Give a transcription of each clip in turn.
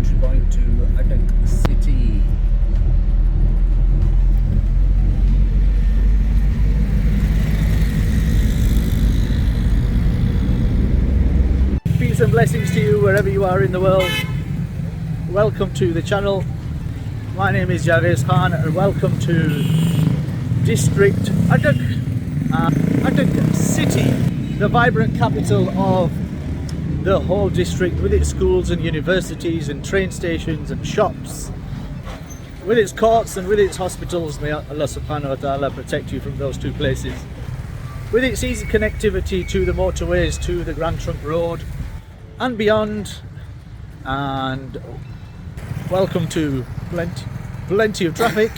entry point to Attock City. Peace and blessings to you wherever you are in the world. Welcome to the channel. My name is Javed Khan and welcome to District Attock, Attock City, the vibrant capital of the whole district, with its schools and universities and train stations and shops, with its courts and with its hospitals. May Allah subhanahu wa ta'ala protect you from those two places. With its easy connectivity to the motorways, to the Grand Trunk Road and beyond. And welcome to plenty of traffic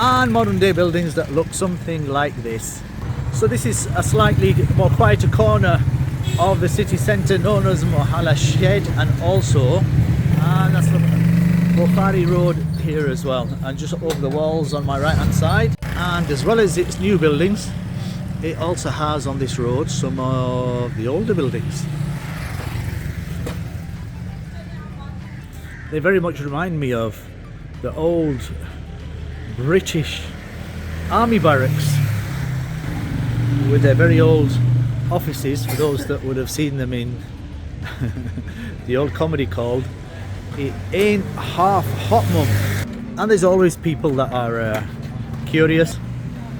and modern day buildings that look something like this. So this is a slightly more quieter corner of the city centre known as Mohala Shed, and also that's the Bukhari Road here as well, and just over the walls on my right hand side. And as well as its new buildings, it also has on this road some of the older buildings. They very much remind me of the old British army barracks with their very old offices, for those that would have seen them in the old comedy called It Ain't Half Hot Mum. And there's always people that are curious.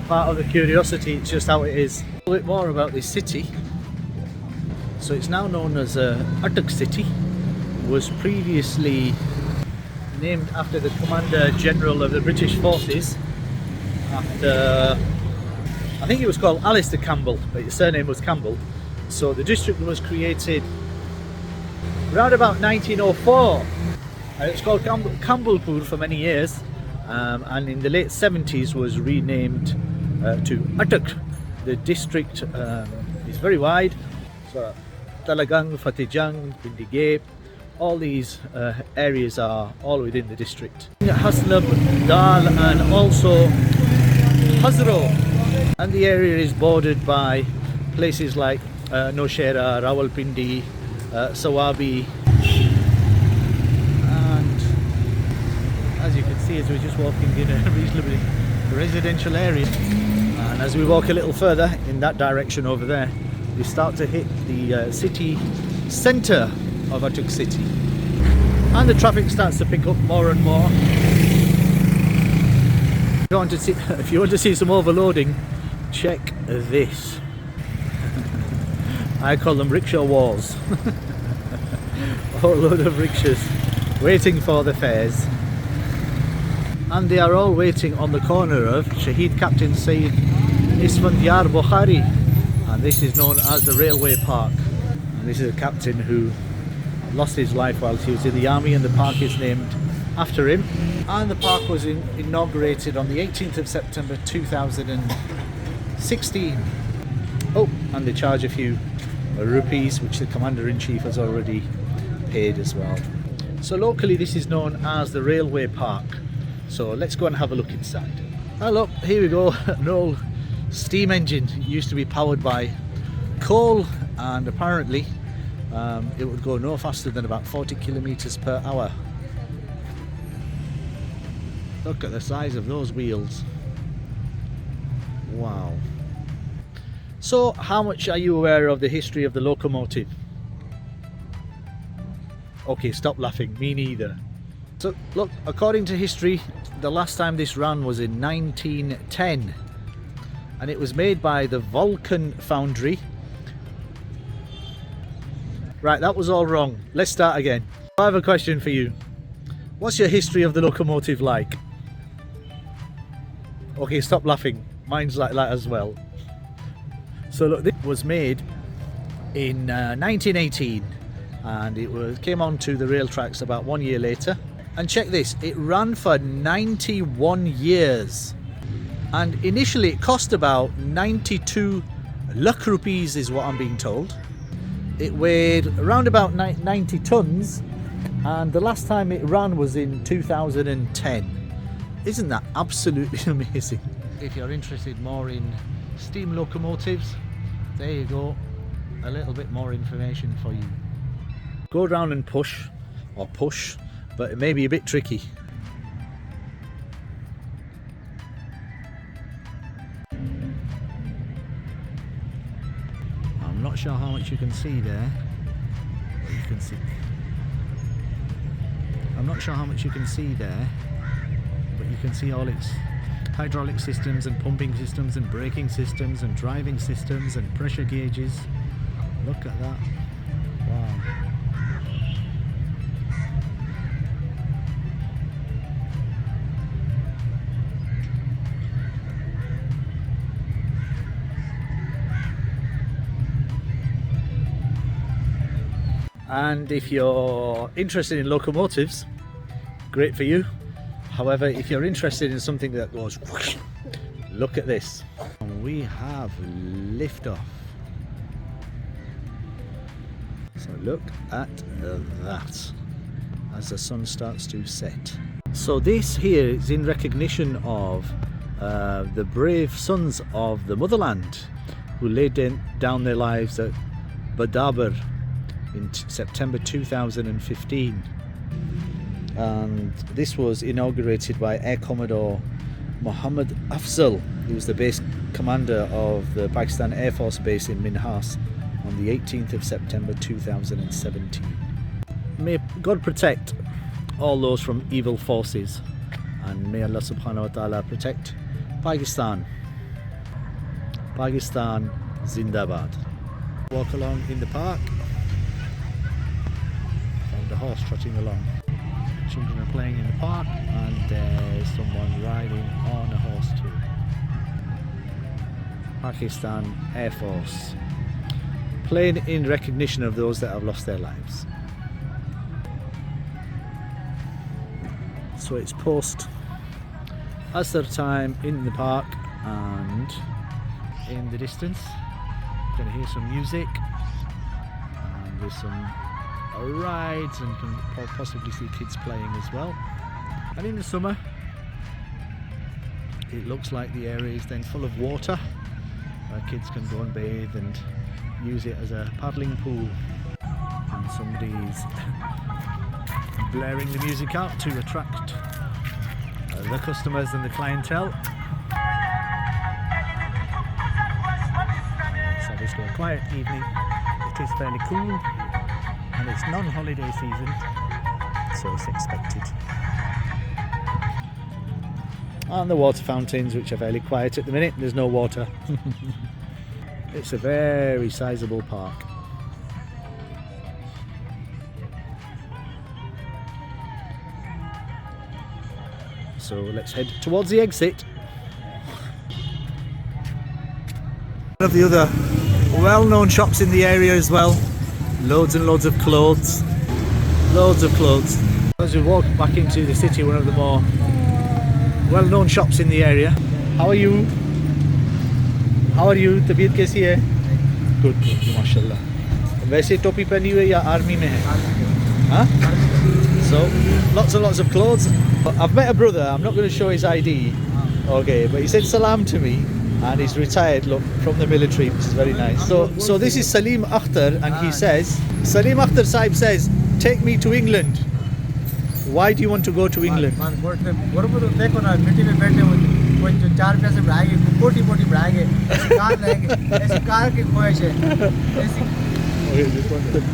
Part of the curiosity, it's just how it is. A little bit more about this city. So it's now known as Attock City. Was previously named after the Commander General of the British Forces, after, I think he was called Alistair Campbell, but his surname was Campbell. So the district was created around about 1904. It was called Campbellpur for many years, and in the late 70s was renamed to Attock. The district is very wide. So Talagang, Fatehjang, Bindigate, all these areas are all within the district. Haslab, Dal and also Hazro. And the area is bordered by places like Nowshera, Rawalpindi, Sawabi. And as you can see, as we're just walking in a reasonably residential area, and as we walk a little further in that direction over there, we start to hit the city centre of Attock City, and the traffic starts to pick up more and more. If you want to see some overloading, check this. I call them rickshaw walls. A whole load of rickshaws waiting for the fares, and they are all waiting on the corner of Shaheed Captain Sayyid Isfandiar Bukhari, and this is known as the Railway Park. And this is a captain who lost his life whilst he was in the army, and the park is named after him. And the park was inaugurated on the 18th of September 2016. Oh, and they charge a few rupees, which the Commander-in-Chief has already paid as well. So locally this is known as the Railway Park. So let's go and have a look inside. Oh look, here we go. An old steam engine. It used to be powered by coal, and apparently it would go no faster than about 40 kilometers per hour. Look at the size of those wheels. Wow. So how much are you aware of the history of the locomotive? Okay, stop laughing, me neither. So look, according to history, the last time this ran was in 1910, and it was made by the Vulcan Foundry. Right, that was all wrong. Let's start again. I have a question for you. What's your history of the locomotive like? Okay, stop laughing. Mine's like that as well. So look, this was made in 1918, and it came onto the rail tracks about 1 year later. And check this, it ran for 91 years. And initially it cost about 92 lakh rupees is what I'm being told. It weighed around about 90 tons, and the last time it ran was in 2010. Isn't that absolutely amazing? If you're interested more in steam locomotives, there you go, a little bit more information for you. Go around and push but it may be a bit tricky. I'm not sure how much you can see there. You can see. I'm not sure how much you can see there, but you can see all its hydraulic systems and pumping systems and braking systems and driving systems and pressure gauges. Look at that. Wow. And if you're interested in locomotives, great for you. However, if you're interested in something that goes whoosh, look at this. We have liftoff. So look at that as the sun starts to set. So this here is in recognition of the brave sons of the motherland who laid down their lives at Badabar in September 2015. And this was inaugurated by Air Commodore Mohammad Afzal, who was the base commander of the Pakistan Air Force Base in Minhas on the 18th of September 2017. May God protect all those from evil forces, and may Allah subhanahu wa ta'ala protect Pakistan. Pakistan Zindabad. Walk along in the park. Found a horse trotting along. Children are playing in the park, and there's someone riding on a horse too. Pakistan Air Force, playing in recognition of those that have lost their lives. So it's post Asr time in the park, and in the distance you're going to hear some music, and there's some rides, and can possibly see kids playing as well. And in the summer it looks like the area is then full of water where kids can go and bathe and use it as a paddling pool. And somebody's blaring the music out to attract the customers and the clientele. So this will be a quiet evening. It is fairly cool, and it's non-holiday season, so it's expected. And the water fountains, which are fairly quiet at the minute. There's no water. It's a very sizable park. So let's head towards the exit. One of the other well-known shops in the area as well. Loads and loads of clothes. Loads of clothes. As we walk back into the city, one of the more well-known shops in the area. How are you? How are you? तबीयत कैसी है? Good, माशाल्लाह. वैसे टोपी पहनी हुई या army में है? Huh? So lots and lots of clothes. I've met a brother. I'm not going to show his ID. Okay, but he said salam to me, and he's retired, look, from the military, which is very nice. So this is Salim Akhtar, and he says, Salim Akhtar Sahib says, take me to England. Why do you want to go to England?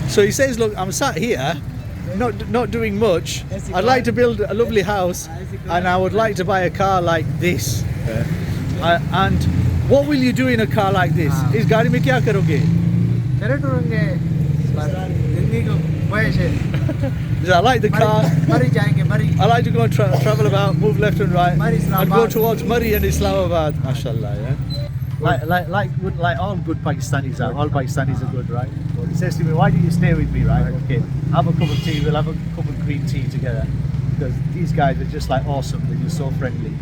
So he says, look, I'm sat here, not doing much. I'd like to build a lovely house, and I would like to buy a car like this. And what will you do in a car like this? Is गाड़ी में क्या करोगे? I like the car. I like to go and travel about, move left and right, and go towards Murray and Islamabad. Mashallah, yeah. Like all good Pakistanis are. All Pakistanis are good, right? He says to me, "Why do you stay with me, right? Okay, have a cup of tea. We'll have a cup of green tea together." Because these guys are just like awesome. They're just so friendly.